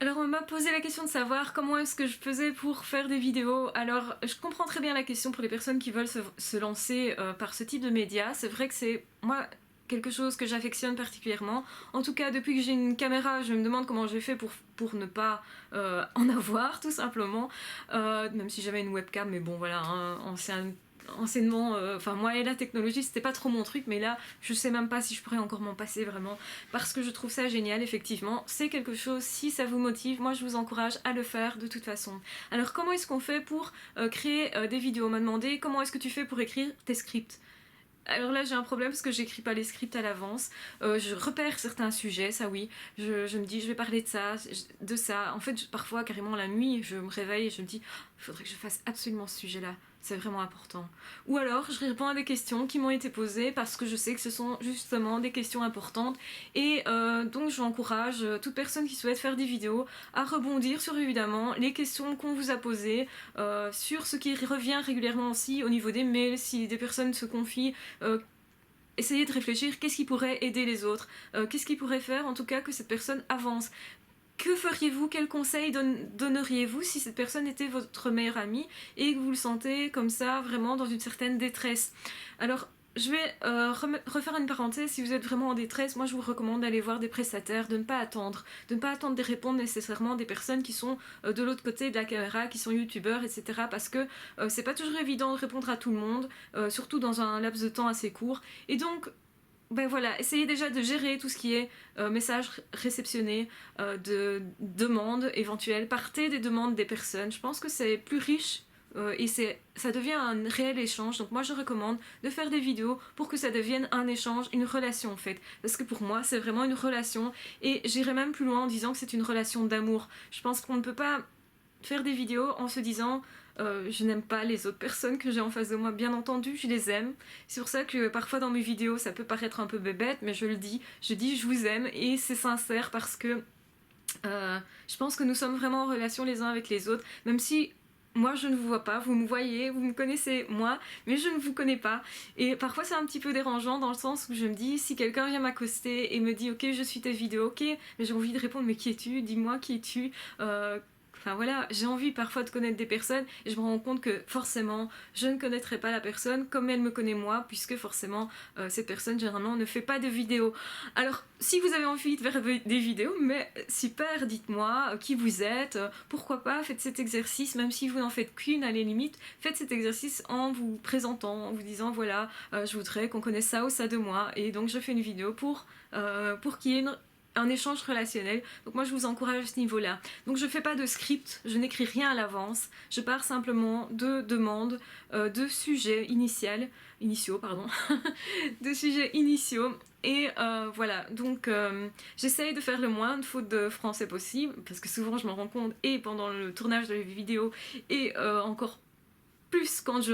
Alors on m'a posé la question de savoir comment est-ce que je faisais pour faire des vidéos. Alors je comprends très bien la question pour les personnes qui veulent se lancer par ce type de médias. C'est vrai que c'est moi quelque chose que j'affectionne particulièrement. En tout cas depuis que j'ai une caméra, je me demande comment j'ai fait pour ne pas en avoir tout simplement. Même si j'avais une webcam, mais bon voilà, hein, anciennement, enfin moi et la technologie c'était pas trop mon truc, mais là je sais même pas si je pourrais encore m'en passer vraiment, parce que je trouve ça génial. Effectivement c'est quelque chose, si ça vous motive, moi je vous encourage à le faire de toute façon. Alors comment est-ce qu'on fait pour créer des vidéos? On m'a demandé comment est-ce que tu fais pour écrire tes scripts. Alors là j'ai un problème parce que j'écris pas les scripts à l'avance. Je repère certains sujets, ça oui. Je me dis je vais parler de ça, de ça. En fait parfois carrément la nuit je me réveille et je me dis il faudrait que je fasse absolument ce sujet là. C'est vraiment important. Ou alors je réponds à des questions qui m'ont été posées parce que je sais que ce sont justement des questions importantes. Et donc j'encourage toute personne qui souhaite faire des vidéos à rebondir sur évidemment les questions qu'on vous a posées, sur ce qui revient régulièrement aussi au niveau des mails, si des personnes se confient. Essayez de réfléchir qu'est-ce qui pourrait aider les autres, qu'est-ce qui pourrait faire en tout cas que cette personne avance. Que feriez-vous, quel conseil donneriez-vous si cette personne était votre meilleure amie et que vous le sentez comme ça vraiment dans une certaine détresse? Alors je vais refaire une parenthèse. Si vous êtes vraiment en détresse, moi je vous recommande d'aller voir des prestataires, de ne pas attendre, des réponses nécessairement des personnes qui sont de l'autre côté de la caméra, qui sont youtubeurs, etc. Parce que c'est pas toujours évident de répondre à tout le monde, surtout dans un laps de temps assez court. Et donc ben voilà, essayez déjà de gérer tout ce qui est messages réceptionnés, de demandes éventuelles. Partez des demandes des personnes. Je pense que c'est plus riche et ça devient un réel échange. Donc moi je recommande de faire des vidéos pour que ça devienne un échange, une relation en fait. Parce que pour moi c'est vraiment une relation, et j'irai même plus loin en disant que c'est une relation d'amour. Je pense qu'on ne peut pas faire des vidéos en se disant je n'aime pas les autres personnes que j'ai en face de moi. Bien entendu je les aime, c'est pour ça que parfois dans mes vidéos ça peut paraître un peu bébête, mais je le dis, je dis je vous aime et c'est sincère, parce que je pense que nous sommes vraiment en relation les uns avec les autres, même si moi je ne vous vois pas, vous me voyez, vous me connaissez moi, mais je ne vous connais pas. Et parfois c'est un petit peu dérangeant dans le sens où je me dis, si quelqu'un vient m'accoster et me dit ok je suis tes vidéos, ok, mais j'ai envie de répondre mais qui es-tu, dis-moi qui es-tu. Enfin voilà, j'ai envie parfois de connaître des personnes et je me rends compte que forcément je ne connaîtrai pas la personne comme elle me connaît moi, puisque forcément cette personne généralement ne fait pas de vidéos. Alors si vous avez envie de faire des vidéos, mais super, dites-moi qui vous êtes, pourquoi pas, faites cet exercice, même si vous n'en faites qu'une à la limite, faites cet exercice en vous présentant, en vous disant voilà, je voudrais qu'on connaisse ça ou ça de moi, et donc je fais une vidéo pour qu'il y ait un échange relationnel. Donc moi je vous encourage à ce niveau-là. Donc je fais pas de script, je n'écris rien à l'avance, je pars simplement de demandes, de sujets initiaux, pardon, de sujets initiaux. Et voilà, donc j'essaye de faire le moins de fautes de français possible, parce que souvent je me rends compte, et pendant le tournage de la vidéo, et encore plus quand je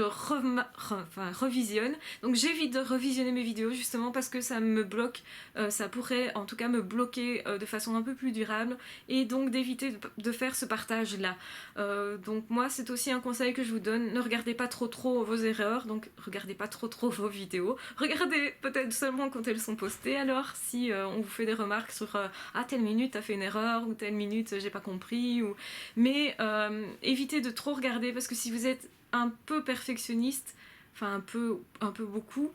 revisionne. Donc j'évite de revisionner mes vidéos justement parce que ça me bloque, ça pourrait en tout cas me bloquer de façon un peu plus durable, et donc d'éviter de faire ce partage là. Donc moi c'est aussi un conseil que je vous donne, ne regardez pas trop vos erreurs, donc regardez pas trop vos vidéos, regardez peut-être seulement quand elles sont postées. Alors si on vous fait des remarques sur ah telle minute t'as fait une erreur, ou telle minute j'ai pas compris, ou... mais évitez de trop regarder, parce que si vous êtes un peu perfectionniste, enfin un peu beaucoup,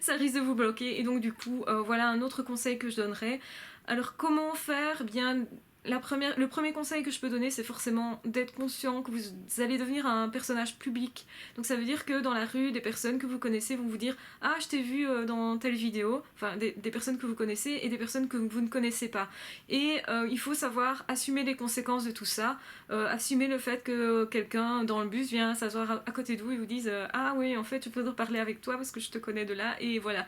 ça risque de vous bloquer. Et donc du coup, voilà un autre conseil que je donnerais. Alors comment faire? Bien, le premier conseil que je peux donner, c'est forcément d'être conscient que vous allez devenir un personnage public. Donc ça veut dire que dans la rue, des personnes que vous connaissez vont vous dire « Ah, je t'ai vu dans telle vidéo », enfin des personnes que vous connaissez et des personnes que vous ne connaissez pas. Et il faut savoir assumer les conséquences de tout ça, assumer le fait que quelqu'un dans le bus vient s'asseoir à côté de vous et vous dise « Ah oui, en fait, je peux parler avec toi parce que je te connais de là », et voilà.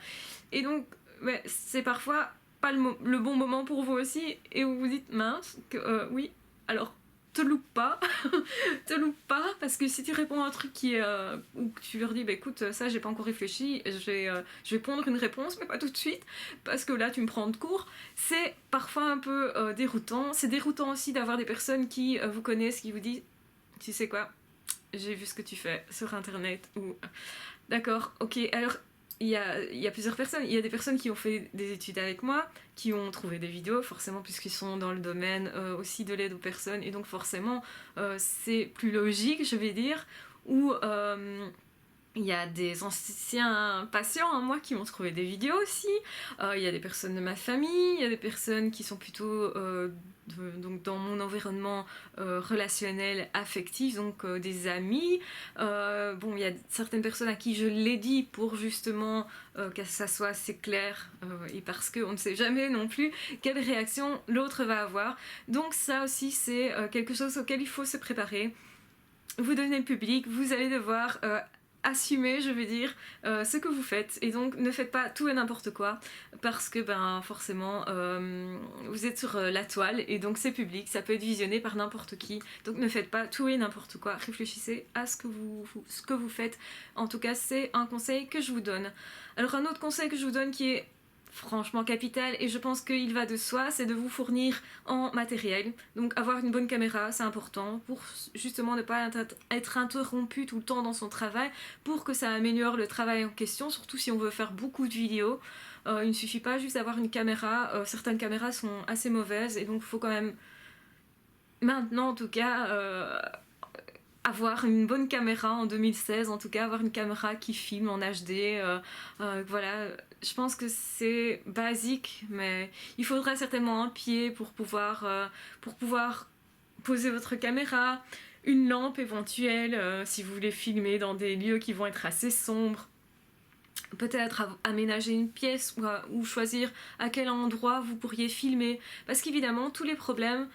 Et donc, ouais, c'est parfois pas le bon moment pour vous aussi, et vous vous dites mince, que oui, alors te loupe pas, te loupe pas, parce que si tu réponds à un truc qui est ou que tu leur dis bah écoute ça j'ai pas encore réfléchi, je vais pondre une réponse mais pas tout de suite parce que là tu me prends de court, c'est parfois un peu déroutant. C'est déroutant aussi d'avoir des personnes qui vous connaissent, qui vous disent tu sais quoi, j'ai vu ce que tu fais sur internet, ou d'accord, ok, alors il y a plusieurs personnes. Il y a des personnes qui ont fait des études avec moi, qui ont trouvé des vidéos, forcément, puisqu'ils sont dans le domaine aussi de l'aide aux personnes, et donc forcément, c'est plus logique, je vais dire, ou il y a des anciens patients à moi qui ont trouvé des vidéos aussi. Il y a des personnes de ma famille, il y a des personnes qui sont plutôt donc dans mon environnement relationnel, affectif, donc des amis. Bon, il y a certaines personnes à qui je l'ai dit pour justement que ça soit assez clair et parce qu'on ne sait jamais non plus quelle réaction l'autre va avoir. Donc ça aussi, c'est quelque chose auquel il faut se préparer. Vous devenez le public, vous allez devoir assumer, je veux dire, ce que vous faites. Et donc, ne faites pas tout et n'importe quoi, parce que, ben, forcément, vous êtes sur la toile, et donc c'est public, ça peut être visionné par n'importe qui. Donc, ne faites pas tout et n'importe quoi. Réfléchissez à ce que vous faites. En tout cas, c'est un conseil que je vous donne. Alors, un autre conseil que je vous donne qui est franchement capital, et je pense qu'il va de soi, c'est de vous fournir en matériel. Donc avoir une bonne caméra, c'est important pour justement ne pas être interrompu tout le temps dans son travail, pour que ça améliore le travail en question, surtout si on veut faire beaucoup de vidéos. Il ne suffit pas juste d'avoir une caméra, certaines caméras sont assez mauvaises, et donc il faut quand même, maintenant en tout cas, avoir une bonne caméra en 2016, en tout cas avoir une caméra qui filme en HD, voilà, je pense que c'est basique, mais il faudra certainement un pied pour pouvoir poser votre caméra, une lampe éventuelle, si vous voulez filmer dans des lieux qui vont être assez sombres, peut-être aménager une pièce ou choisir à quel endroit vous pourriez filmer, parce qu'évidemment tous les problèmes,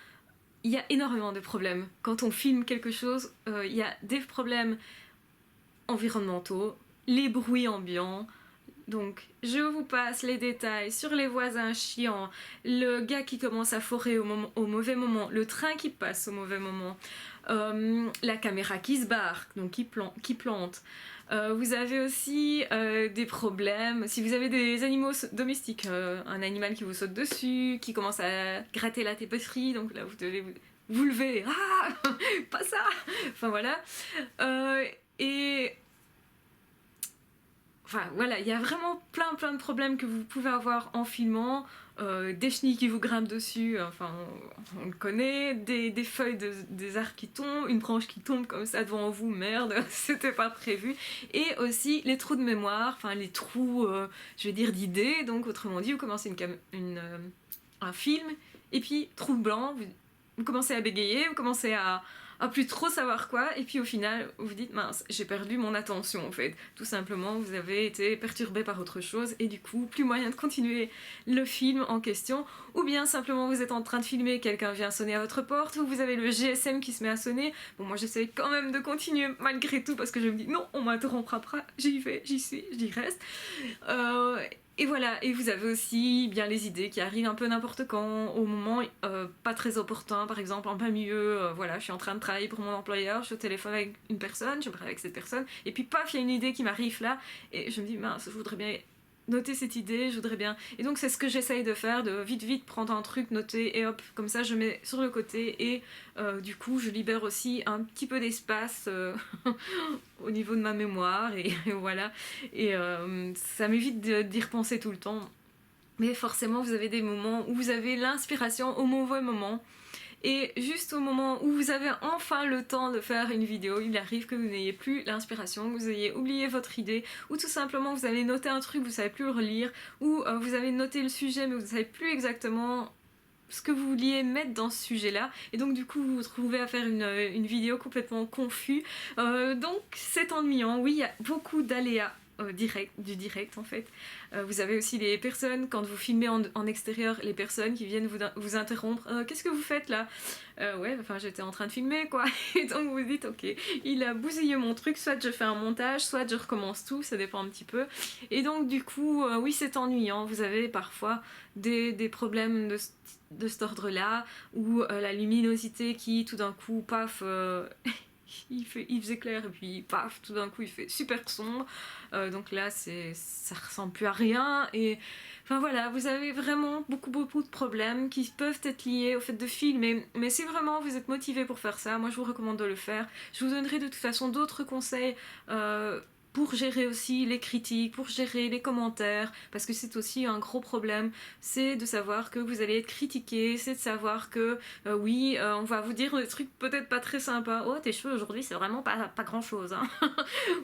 il y a énormément de problèmes. Quand on filme quelque chose, il y a des problèmes environnementaux, les bruits ambiants. Donc, je vous passe les détails sur les voisins chiants, le gars qui commence à forer au mauvais moment, le train qui passe au mauvais moment, la caméra qui se barre, donc qui plante. Vous avez aussi des problèmes, si vous avez des animaux domestiques, un animal qui vous saute dessus, qui commence à gratter la tapisserie, donc là vous devez vous lever, ah, pas ça, enfin voilà. Et enfin voilà, il y a vraiment plein de problèmes que vous pouvez avoir en filmant. Des chenilles qui vous grimpent dessus, enfin on le connaît, des feuilles, des arbres qui tombent, une branche qui tombe comme ça devant vous, merde, c'était pas prévu. Et aussi les trous de mémoire, enfin les trous, je vais dire d'idées, donc autrement dit, vous commencez un film, et puis trou blanc, vous commencez à bégayer, vous commencez à plus trop savoir quoi, et puis au final vous dites mince, j'ai perdu mon attention en fait, tout simplement vous avez été perturbé par autre chose, et du coup plus moyen de continuer le film en question, ou bien simplement vous êtes en train de filmer, quelqu'un vient sonner à votre porte, ou vous avez le GSM qui se met à sonner. Bon, moi j'essaie quand même de continuer malgré tout, parce que je me dis non, on m'interrompra pas, j'y vais, j'y suis, j'y reste. Et voilà, et vous avez aussi bien les idées qui arrivent un peu n'importe quand, au moment pas très opportun, par exemple en plein milieu, voilà, je suis en train de travailler pour mon employeur, je suis au téléphone avec une personne, je me parle avec cette personne, et puis paf, il y a une idée qui m'arrive là, et je me dis mince, je voudrais bien noter cette idée, je voudrais bien... Et donc c'est ce que j'essaye de faire, de vite prendre un truc, noter, et hop, comme ça je mets sur le côté, et du coup je libère aussi un petit peu d'espace au niveau de ma mémoire, et voilà, et ça m'évite d'y repenser tout le temps. Mais forcément vous avez des moments où vous avez l'inspiration au mauvais moment, et juste au moment où vous avez enfin le temps de faire une vidéo, il arrive que vous n'ayez plus l'inspiration, que vous ayez oublié votre idée, ou tout simplement vous avez noté un truc, vous ne savez plus le relire, ou vous avez noté le sujet mais vous ne savez plus exactement ce que vous vouliez mettre dans ce sujet-là, et donc du coup vous vous retrouvez à faire une vidéo complètement confuse. Donc c'est ennuyant, oui, il y a beaucoup d'aléas. Du direct en fait. Vous avez aussi les personnes, quand vous filmez en extérieur, les personnes qui viennent vous interrompre. Qu'est-ce que vous faites là? Ouais, enfin j'étais en train de filmer quoi. Et donc vous dites ok, il a bousillé mon truc, soit je fais un montage, soit je recommence tout, ça dépend un petit peu. Et donc du coup, oui c'est ennuyant, vous avez parfois des problèmes de cet ordre-là, ou la luminosité qui tout d'un coup, paf... il faisait clair et puis paf, tout d'un coup il fait super sombre, donc là ça ressemble plus à rien, et enfin voilà, vous avez vraiment beaucoup de problèmes qui peuvent être liés au fait de filmer, mais si vraiment vous êtes motivé pour faire ça, moi je vous recommande de le faire. Je vous donnerai de toute façon d'autres conseils pour gérer aussi les critiques, pour gérer les commentaires, parce que c'est aussi un gros problème, c'est de savoir que vous allez être critiqué, c'est de savoir que oui, on va vous dire des trucs peut-être pas très sympas, oh tes cheveux aujourd'hui c'est vraiment pas grand chose, hein.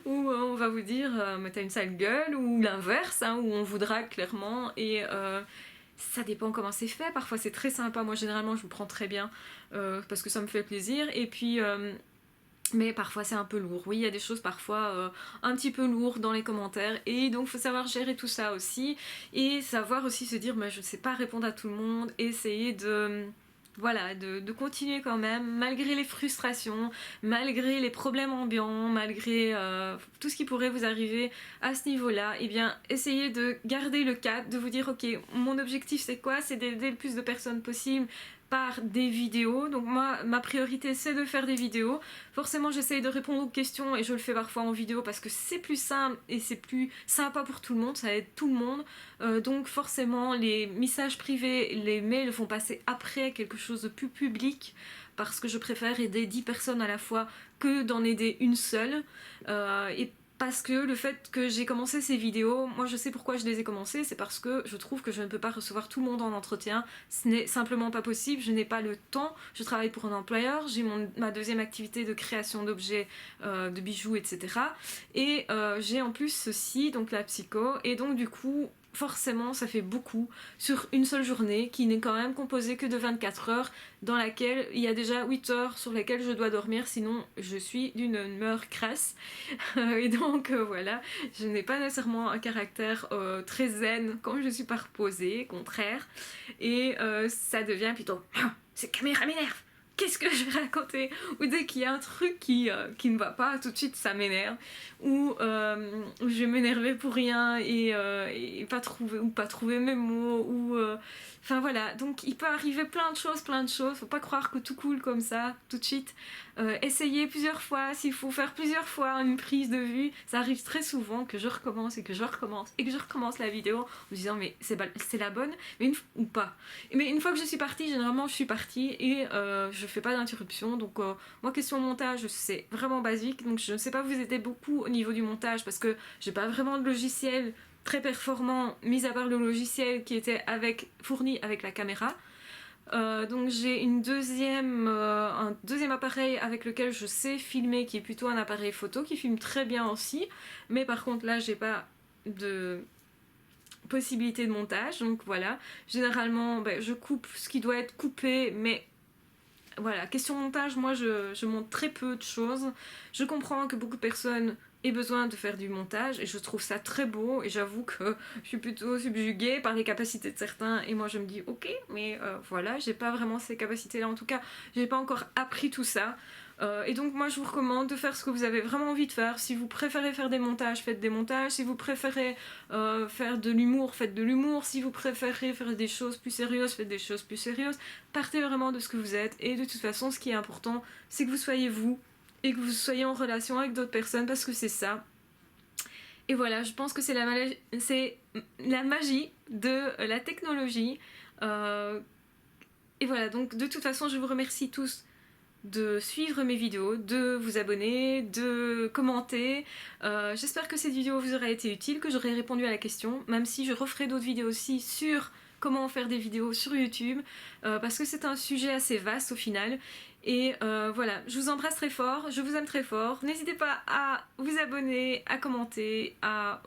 Ou on va vous dire mais t'as une sale gueule, ou l'inverse, hein, où on vous drague clairement, et ça dépend comment c'est fait, parfois c'est très sympa, moi généralement je vous prends très bien, parce que ça me fait plaisir, et puis mais parfois c'est un peu lourd. Oui, il y a des choses parfois un petit peu lourdes dans les commentaires, et donc il faut savoir gérer tout ça aussi, et savoir aussi se dire mais je ne sais pas répondre à tout le monde, essayer de voilà, de continuer quand même, malgré les frustrations, malgré les problèmes ambiants, malgré tout ce qui pourrait vous arriver à ce niveau-là, et bien essayez de garder le cap, de vous dire ok, mon objectif c'est quoi? C'est d'aider le plus de personnes possible par des vidéos. Donc moi, ma priorité c'est de faire des vidéos. Forcément j'essaye de répondre aux questions, et je le fais parfois en vidéo parce que c'est plus simple et c'est plus sympa pour tout le monde, ça aide tout le monde. Donc forcément les messages privés, les mails vont passer après quelque chose de plus public, parce que je préfère aider 10 personnes à la fois que d'en aider une seule. Et parce que le fait que j'ai commencé ces vidéos, moi je sais pourquoi je les ai commencées, c'est parce que je trouve que je ne peux pas recevoir tout le monde en entretien, ce n'est simplement pas possible, je n'ai pas le temps, je travaille pour un employeur, j'ai ma deuxième activité de création d'objets, de bijoux, etc. Et j'ai en plus ceci, donc la psycho, et donc du coup forcément ça fait beaucoup sur une seule journée qui n'est quand même composée que de 24 heures, dans laquelle il y a déjà 8 heures sur lesquelles je dois dormir, sinon je suis d'une humeur crasse. Et donc voilà, je n'ai pas nécessairement un caractère très zen quand je suis pas reposée, contraire, et ça devient plutôt cette caméra m'énerve, qu'est-ce que je vais raconter, ou dès qu'il y a un truc qui ne va pas, tout de suite ça m'énerve, ou je vais m'énerver pour rien, et pas trouver mes mots, ou enfin voilà, donc il peut arriver plein de choses, faut pas croire que tout coule comme ça tout de suite. Essayez plusieurs fois, s'il faut faire plusieurs fois une prise de vue, ça arrive très souvent que je recommence et que je recommence la vidéo en me disant mais c'est la bonne, mais ou pas. Mais une fois que je suis partie, généralement je suis partie, et je fais pas d'interruption. Donc moi question montage c'est vraiment basique, donc je ne sais pas vous aider beaucoup au niveau du montage parce que j'ai pas vraiment de logiciel très performant, mis à part le logiciel qui était fourni avec la caméra. Donc j'ai un deuxième appareil avec lequel je sais filmer, qui est plutôt un appareil photo qui filme très bien aussi, mais par contre là j'ai pas de possibilité de montage, donc voilà, généralement je coupe ce qui doit être coupé, mais voilà, question montage, moi je monte très peu de choses. Je comprends que beaucoup de personnes aient besoin de faire du montage, et je trouve ça très beau, et j'avoue que je suis plutôt subjuguée par les capacités de certains, et moi je me dis ok, mais voilà, j'ai pas vraiment ces capacités là, en tout cas j'ai pas encore appris tout ça. Et donc moi je vous recommande de faire ce que vous avez vraiment envie de faire. Si vous préférez faire des montages, faites des montages. Si vous préférez faire de l'humour, faites de l'humour. Si vous préférez faire des choses plus sérieuses, faites des choses plus sérieuses. Partez vraiment de ce que vous êtes, et de toute façon ce qui est important c'est que vous soyez vous, et que vous soyez en relation avec d'autres personnes, parce que c'est ça. Et voilà, je pense que c'est la magie de la technologie. Et voilà, donc de toute façon je vous remercie tous de suivre mes vidéos, de vous abonner, de commenter. J'espère que cette vidéo vous aura été utile, que j'aurai répondu à la question, même si je referai d'autres vidéos aussi sur comment faire des vidéos sur YouTube, parce que c'est un sujet assez vaste au final. Et voilà, je vous embrasse très fort, je vous aime très fort. N'hésitez pas à vous abonner, à commenter, à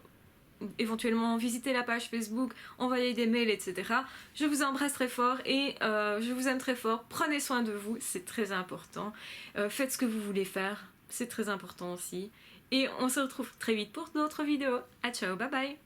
éventuellement visiter la page Facebook, envoyer des mails, etc. Je vous embrasse très fort, et je vous aime très fort. Prenez soin de vous, c'est très important. Faites ce que vous voulez faire, c'est très important aussi. Et on se retrouve très vite pour d'autres vidéos. À ciao, bye bye.